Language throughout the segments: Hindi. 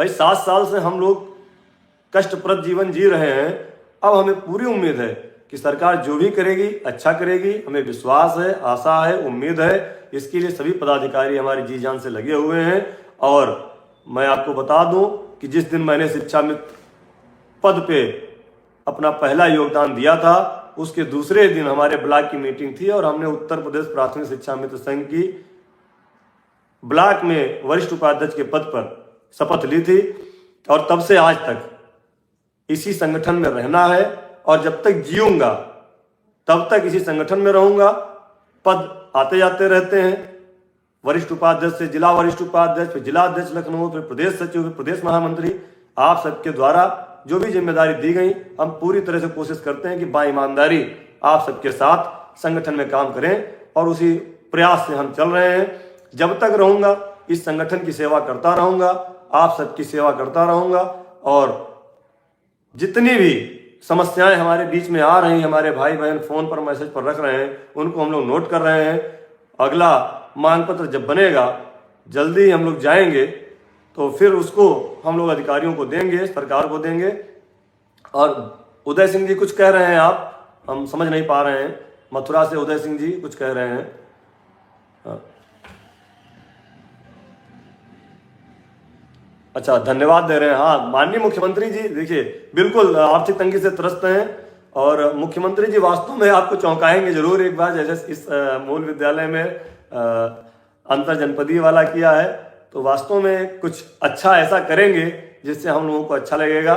भाई 7 साल से हम लोग कष्टप्रद जीवन जी रहे हैं। अब हमें पूरी उम्मीद है कि सरकार जो भी करेगी अच्छा करेगी। हमें विश्वास है, आशा है, उम्मीद है। इसके लिए सभी पदाधिकारी हमारी जी जान से लगे हुए हैं। और मैं आपको बता दूं कि जिस दिन मैंने शिक्षा मित्र पद पे अपना पहला योगदान दिया था, उसके दूसरे दिन हमारे ब्लॉक की मीटिंग थी और हमने उत्तर प्रदेश प्राथमिक शिक्षा मित्र संघ की ब्लॉक में वरिष्ठ उपाध्यक्ष के पद पर शपथ ली थी। और तब से आज तक इसी संगठन में रहना है और जब तक जीऊंगा तब तक इसी संगठन में रहूंगा। पद आते जाते रहते हैं, वरिष्ठ उपाध्यक्ष से जिला वरिष्ठ उपाध्यक्ष, फिर जिला अध्यक्ष लखनऊ, फिर प्रदेश सचिव, फिर प्रदेश महामंत्री। आप सबके द्वारा जो भी जिम्मेदारी दी गई, हम पूरी तरह से कोशिश करते हैं कि बाईमानदारी आप सबके साथ संगठन में काम करें और उसी प्रयास से हम चल रहे हैं। जब तक रहूंगा इस संगठन की सेवा करता रहूंगा, आप सबकी सेवा करता रहूंगा। और जितनी भी समस्याएं हमारे बीच में आ रही, हमारे भाई बहन फोन पर मैसेज पर रख रहे हैं, उनको हम लोग नोट कर रहे हैं। अगला मांग पत्र जब बनेगा, जल्दी हम लोग जाएंगे तो फिर उसको हम लोग अधिकारियों को देंगे, सरकार को देंगे। और उदय सिंह जी कुछ कह रहे हैं, आप हम समझ नहीं पा रहे हैं। मथुरा से उदय सिंह जी कुछ कह रहे हैं। अच्छा, धन्यवाद दे रहे हैं। हाँ, माननीय मुख्यमंत्री जी, देखिए बिल्कुल आर्थिक तंगी से त्रस्त हैं और मुख्यमंत्री जी वास्तव में आपको चौंकाएंगे जरूर एक बार। जैसे इस मूल विद्यालय में अंतर जनपदीय वाला किया है, तो वास्तव में कुछ अच्छा ऐसा करेंगे जिससे हम लोगों को अच्छा लगेगा।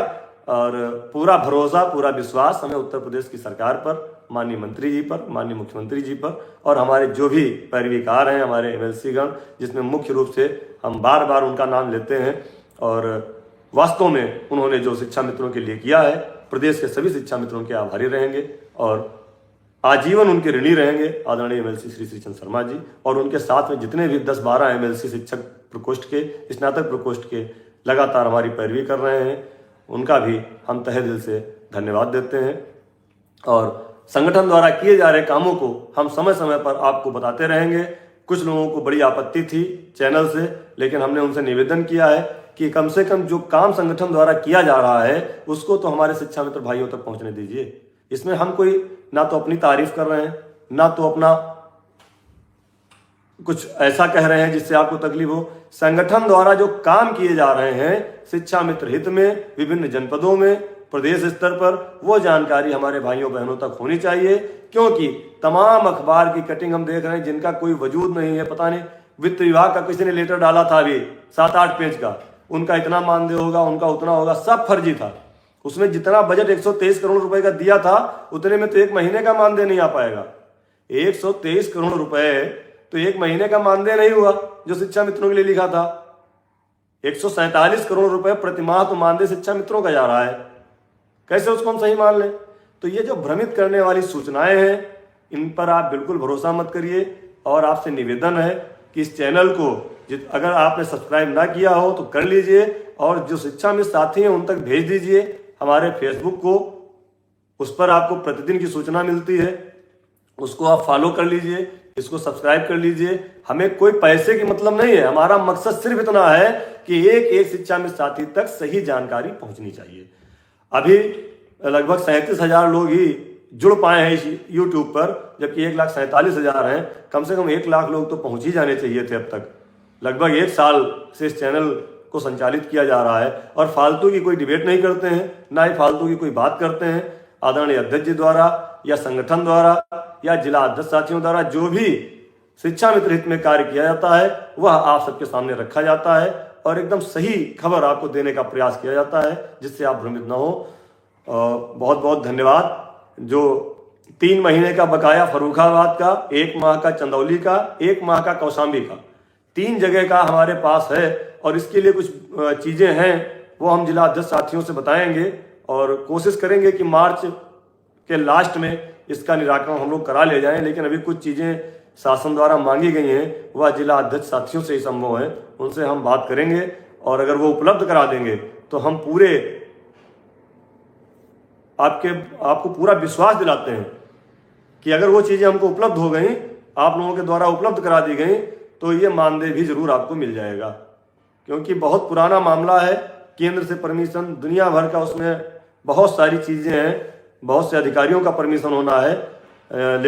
और पूरा भरोसा, पूरा विश्वास हमें उत्तर प्रदेश की सरकार पर, माननीय मंत्री जी पर, माननीय मुख्यमंत्री जी पर और हमारे जो भी पैरवीकार हैं, हमारे एमएलसी गण, जिसमें मुख्य रूप से हम बार बार उनका नाम लेते हैं। और वास्तव में उन्होंने जो शिक्षा मित्रों के लिए किया है, प्रदेश के सभी शिक्षा मित्रों के आभारी रहेंगे और आजीवन उनके ऋणी रहेंगे आदरणीय एमएलसी श्री श्रीचंद शर्मा जी। और उनके साथ में जितने भी 10-12 एमएलसी शिक्षक प्रकोष्ठ के, स्नातक प्रकोष्ठ के लगातार हमारी पैरवी कर रहे हैं, उनका भी हम तहे दिल से धन्यवाद देते हैं। और संगठन द्वारा किए जा रहे कामों को हम समय समय पर आपको बताते रहेंगे। कुछ लोगों को बड़ी आपत्ति थी चैनल से, लेकिन हमने उनसे निवेदन किया है कि कम से कम जो काम संगठन द्वारा किया जा रहा है उसको तो हमारे शिक्षा मित्र भाइयों तक पहुंचने दीजिए। इसमें हम कोई ना तो अपनी तारीफ कर रहे हैं, ना तो अपना कुछ ऐसा कह रहे हैं जिससे आपको तकलीफ हो। संगठन द्वारा जो काम किए जा रहे हैं शिक्षा मित्र हित में, विभिन्न जनपदों में, प्रदेश स्तर पर, वो जानकारी हमारे भाइयों बहनों तक होनी चाहिए। क्योंकि तमाम अखबार की कटिंग हम देख रहे हैं जिनका कोई वजूद नहीं है। पता नहीं वित्त विभाग का किसी ने लेटर डाला था अभी 7-8 पेज का, उनका इतना मानदेय होगा, उनका उतना होगा, सब फर्जी था। उसमें जितना बजट 123 करोड़ रुपए का दिया था, उतने में तो 1 महीने का मानदेय नहीं आ पाएगा। 123 करोड़ रुपए तो 1 महीने का मानदेय नहीं हुआ जो शिक्षा मित्रों के लिए लिखा था। 147 करोड़ रुपए प्रतिमाह तो मानदेय शिक्षा मित्रों का जा रहा है, कैसे उसको हम सही मान लें? तो ये जो भ्रमित करने वाली सूचनाएं हैं, इन पर आप बिल्कुल भरोसा मत करिए। और आपसे निवेदन है कि इस चैनल को अगर आपने सब्सक्राइब ना किया हो तो कर लीजिए और जो शिक्षा मित्र साथी हैं उन तक भेज दीजिए। हमारे फेसबुक को, उस पर आपको प्रतिदिन की सूचना मिलती है, उसको आप फॉलो कर लीजिए, इसको सब्सक्राइब कर लीजिए। हमें कोई पैसे की मतलब नहीं है, हमारा मकसद सिर्फ इतना है कि एक एक शिक्षा मित्र साथी तक सही जानकारी पहुंचनी चाहिए। अभी लगभग 37,000 लोग ही जुड़ पाए हैं इस यूट्यूब पर, जबकि 1,47,000 हैं। कम से कम 1 लाख लोग तो पहुंच ही जाने चाहिए थे अब तक। लगभग 1 साल से इस चैनल को संचालित किया जा रहा है और फालतू की कोई डिबेट नहीं करते हैं, ना ही फालतू की कोई बात करते हैं। आदरणीय अध्यक्ष जी द्वारा या संगठन द्वारा या जिला अध्यक्ष साथियों द्वारा जो भी शिक्षा मित्र हित में कार्य किया जाता है वह आप सबके सामने रखा जाता है और एकदम सही खबर आपको देने का प्रयास किया जाता है जिससे आप भ्रमित न हो। बहुत बहुत धन्यवाद। जो 3 महीने का बकाया फर्रुखाबाद का, 1 माह का चंदौली का, 1 माह का कौशाम्बी का, 3 जगह का हमारे पास है और इसके लिए कुछ चीजें हैं वो हम जिला अध्यक्ष साथियों से बताएंगे और कोशिश करेंगे कि मार्च के लास्ट में इसका निराकरण हम लोग करा ले जाएं। लेकिन अभी कुछ चीजें शासन द्वारा मांगी गई हैं, वह जिला अध्यक्ष साथियों से ही संभव है, उनसे हम बात करेंगे और अगर वो उपलब्ध करा देंगे तो हम पूरे आपको पूरा विश्वास दिलाते हैं कि अगर वो चीजें हमको उपलब्ध हो गई, आप लोगों के द्वारा उपलब्ध करा दी गई, तो ये मानदेय भी जरूर आपको मिल जाएगा। क्योंकि बहुत पुराना मामला है, केंद्र से परमिशन, दुनिया भर का उसमें बहुत सारी चीज़ें हैं, बहुत से अधिकारियों का परमिशन होना है, लेकिन